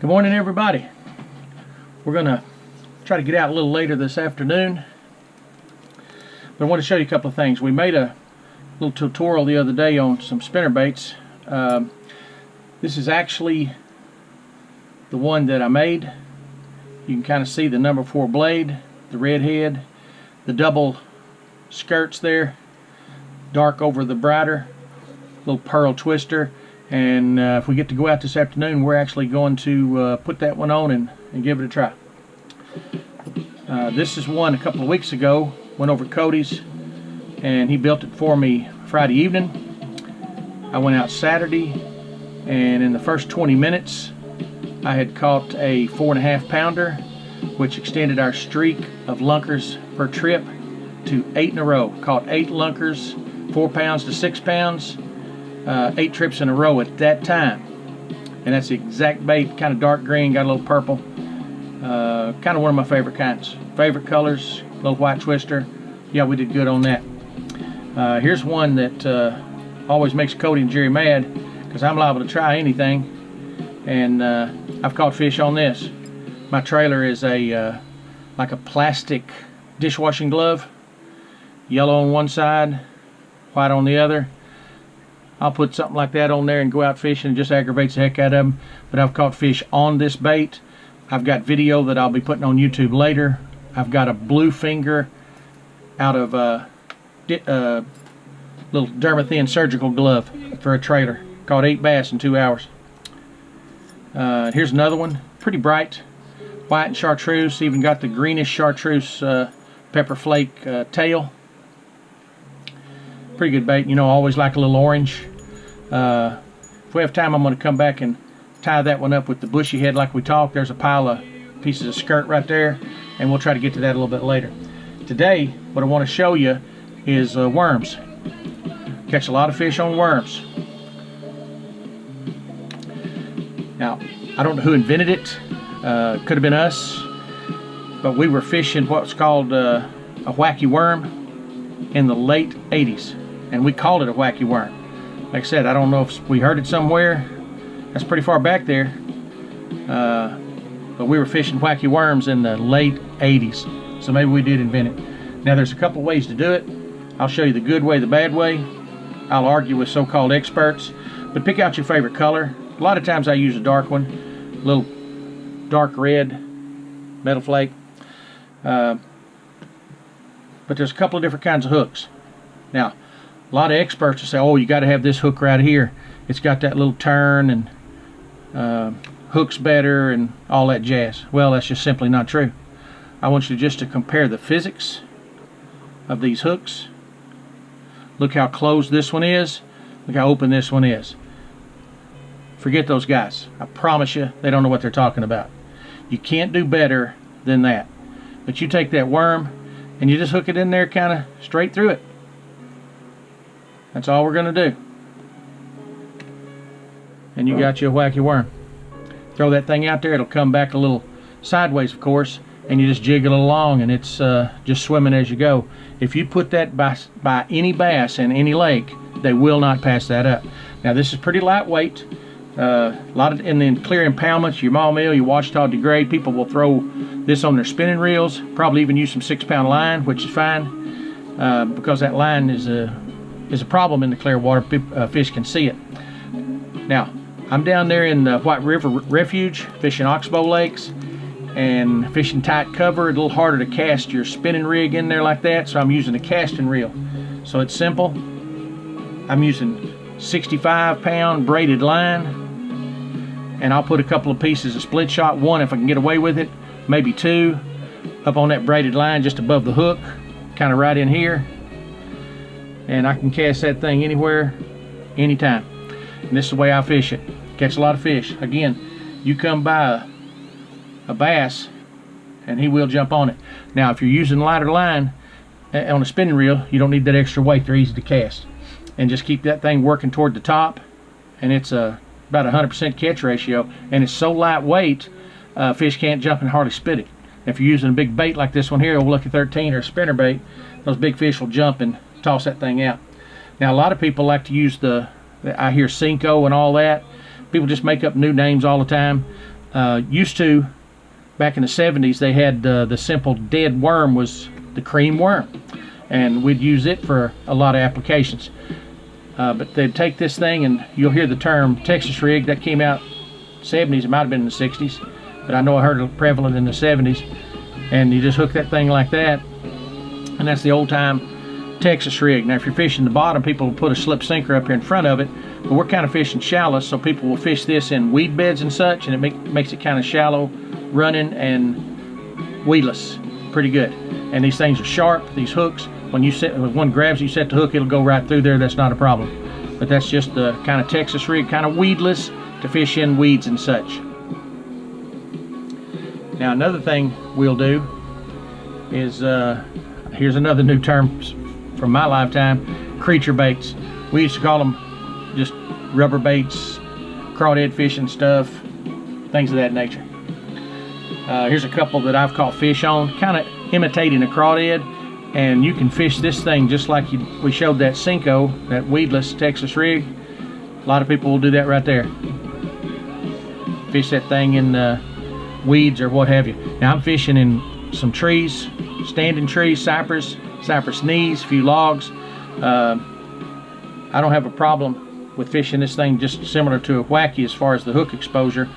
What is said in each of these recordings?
Good morning, everybody. We're gonna try to get out a little later this afternoon, but I want to show you a couple of things. We made a little tutorial the other day on some spinner baits. This is actually the one that I made. You can kind of see the number 4 blade, the red head, the double skirts there, dark over the brighter, little pearl twister. And if we get to go out this afternoon, we're actually going to put that one on and give it a try. This is one a couple of weeks ago. Went over to Cody's and he built it for me Friday evening. I went out Saturday, and in the first 20 minutes I had caught a 4.5 pounder, which extended our streak of lunkers per trip to 8 in a row. Caught 8 lunkers, 4 pounds to 6 pounds. 8 trips in a row at that time, and that's the exact bait. Kind of dark green, got a little purple. Kind of one of my favorite kinds. Favorite colors, little white twister. Yeah, we did good on that. Here's one that always makes Cody and Jerry mad because I'm liable to try anything, and I've caught fish on this. My trailer is a like a plastic dishwashing glove, yellow on one side, white on the other. I'll put something like that on there and go out fishing. It just aggravates the heck out of them. But I've caught fish on this bait. I've got video that I'll be putting on YouTube later. I've got a blue finger out of a little Dermathin surgical glove for a trailer. Caught 8 bass in 2 hours. Here's another one. Pretty bright. White and chartreuse. Even got the greenish chartreuse pepper flake tail. Pretty good bait. You know, I always like a little orange. If we have time, I'm going to come back and tie that one up with the bushy head like we talked. There's a pile of pieces of skirt right there, and we'll try to get to that a little bit later. Today, what I want to show you is worms. Catch a lot of fish on worms. Now, I don't know who invented it. Could have been us, but we were fishing what's called a whacky worm in the late 80s, and we called it a whacky worm. Like I said, I don't know if we heard it somewhere. That's pretty far back there. But we were fishing whacky worms in the late 80s. So maybe we did invent it. Now there's a couple ways to do it. I'll show you the good way, the bad way. I'll argue with so-called experts. But pick out your favorite color. A lot of times I use a dark one. A little dark red, metal flake. But there's a couple of different kinds of hooks. Now, a lot of experts will say, oh, you got to have this hook right here. It's got that little turn and hooks better and all that jazz. Well, that's just simply not true. I want you just to compare the physics of these hooks. Look how closed this one is. Look how open this one is. Forget those guys. I promise you, they don't know what they're talking about. You can't do better than that. But you take that worm and you just hook it in there kind of straight through it. That's all we're going to do. And you got you a whacky worm. Throw that thing out there, it'll come back a little sideways, of course, and you just jiggle it along, and it's just swimming as you go. If you put that by any bass in any lake, they will not pass that up. Now this is pretty lightweight. A lot of in the clear impoundments, your Maumelle, your Ouachita degrade, people will throw this on their spinning reels, probably even use some 6-pound line, which is fine, because that line is a problem in the clear water. Fish can see it. Now, I'm down there in the White River Refuge fishing oxbow lakes and fishing tight cover. A little harder to cast your spinning rig in there like that, so I'm using a casting reel. So it's simple. I'm using 65-pound braided line, and I'll put a couple of pieces of split shot, one if I can get away with it, maybe 2, up on that braided line just above the hook, kind of right in here. And I can cast that thing anywhere, anytime. And this is the way I fish it. Catch a lot of fish. Again, you come by a bass and he will jump on it. Now if you're using lighter line on a spinning reel, you don't need that extra weight. They're easy to cast. And just keep that thing working toward the top, and it's about 100% catch ratio, and it's so lightweight fish can't jump and hardly spit it. If you're using a big bait like this one here, a Lucky 13 or a spinner bait, those big fish will jump and toss that thing out. Now a lot of people like to use I hear Cinco and all that. People just make up new names all the time. Used to, back in the 70s, they had the simple dead worm was the cream worm, and we'd use it for a lot of applications. But they'd take this thing, and you'll hear the term Texas rig. That came out 70s. It might have been in the 60s, but I know I heard it prevalent in the 70s. And you just hook that thing like that, and that's the old time Texas rig. Now if you're fishing the bottom, people will put a slip sinker up here in front of it, but we're kind of fishing shallow, so people will fish this in weed beds and such, and it makes it kind of shallow running and weedless pretty good. And these things are sharp, these hooks. When one grabs you, set the hook, it'll go right through there. That's not a problem. But that's just the kind of Texas rig, kind of weedless to fish in weeds and such. Now another thing we'll do is, here's another new term from my lifetime, creature baits. We used to call them just rubber baits, crawdad fishing stuff, things of that nature. Here's a couple that I've caught fish on, kind of imitating a crawdad, and you can fish this thing just like we showed that Cinco, that weedless Texas rig. A lot of people will do that right there. Fish that thing in weeds or what have you. Now I'm fishing in some trees, standing trees, cypress knees, a few logs. I don't have a problem with fishing this thing just similar to a whacky as far as the hook exposure.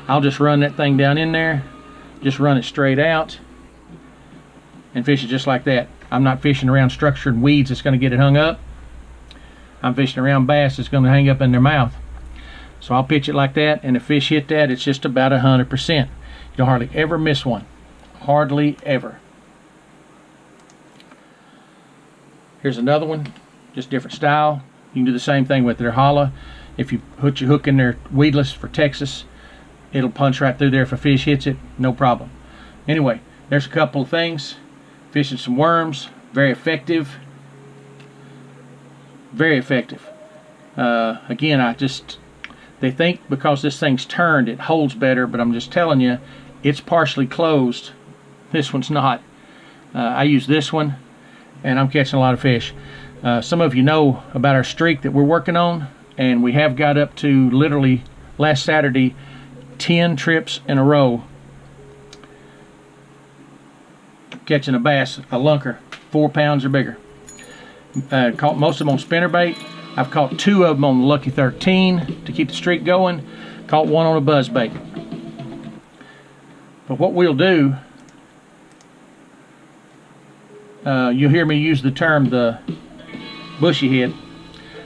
I'll just run that thing down in there, just run it straight out and fish it just like that. I'm not fishing around structured weeds that's going to get it hung up. I'm fishing around bass that's going to hang up in their mouth. So I'll pitch it like that, and if fish hit that, it's just about 100%. You don't hardly ever miss one. Hardly ever. Here's another one, just different style. You can do the same thing with their hollow. If you put your hook in there weedless for Texas, it'll punch right through there. If a fish hits it, no problem. Anyway, there's a couple of things. Fishing some worms, very effective. Very effective. Again, they think because this thing's turned it holds better, but I'm just telling you, it's partially closed. This one's not. I use this one, and I'm catching a lot of fish. Some of you know about our streak that we're working on, and we have got up to literally last Saturday 10 trips in a row catching a bass, a lunker, 4 pounds or bigger. Caught most of them on spinnerbait. I've caught 2 of them on the Lucky 13 to keep the streak going. Caught 1 on a buzzbait. But what we'll do, you'll hear me use the term the bushy head.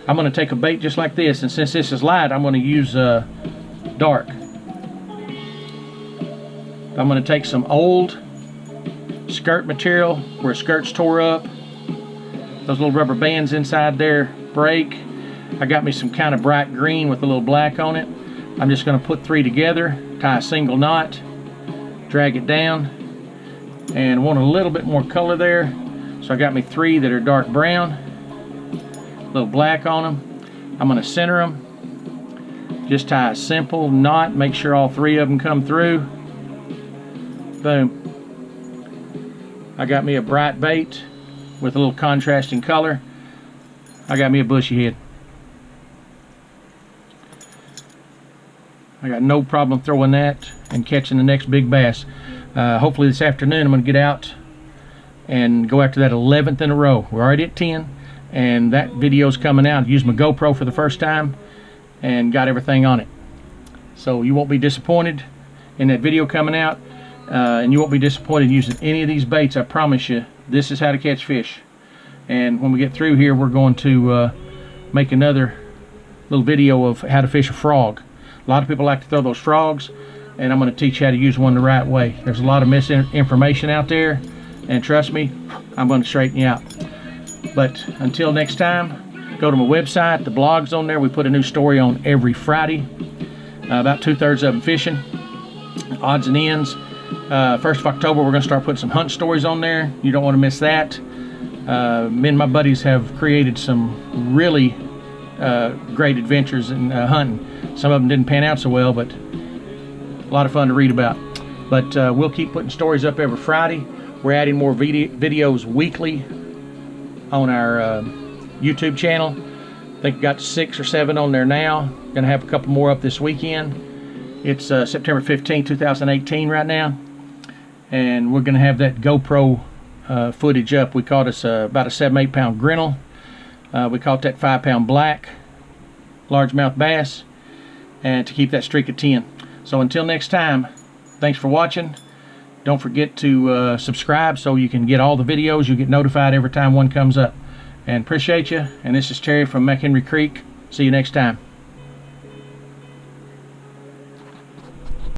I'm going to take a bait just like this, and since this is light, I'm going to use dark. I'm going to take some old skirt material where skirts tore up. Those little rubber bands inside there break. I got me some kind of bright green with a little black on it. I'm just going to put 3 together, tie a single knot, drag it down, and I want a little bit more color there. So I got me 3 that are dark brown, a little black on them. I'm going to center them. Just tie a simple knot, make sure all 3 of them come through. Boom. I got me a bright bait with a little contrasting color. I got me a bushy head. I got no problem throwing that and catching the next big bass. Hopefully this afternoon I'm going to get out and go after that 11th in a row. We're already at 10, and that video's coming out. I used my GoPro for the first time and got everything on it. So you won't be disappointed in that video coming out, and you won't be disappointed using any of these baits. I promise you, this is how to catch fish. And when we get through here, we're going to make another little video of how to fish a frog. A lot of people like to throw those frogs, and I'm going to teach you how to use one the right way. There's a lot of misinformation out there, and trust me, I'm going to straighten you out. But until next time, go to my website. The blog's on there. We put a new story on every Friday. About 2/3 of them fishing, odds and ends. 1st of October, we're going to start putting some hunt stories on there. You don't want to miss that. Me and my buddies have created some really great adventures in hunting. Some of them didn't pan out so well, but a lot of fun to read about. But we'll keep putting stories up every Friday. We're adding more videos weekly on our YouTube channel. I think we got 6 or 7 on there now. Gonna have a couple more up this weekend. It's September 15, 2018 right now, and we're going to have that GoPro footage up. We caught us about a 7-8 pound grinnell. We caught that 5-pound black largemouth bass, and to keep that streak of 10. So until next time, thanks for watching. Don't forget to subscribe so you can get all the videos. You get notified every time one comes up. And appreciate you. And this is Terry from McHenry Creek. See you next time.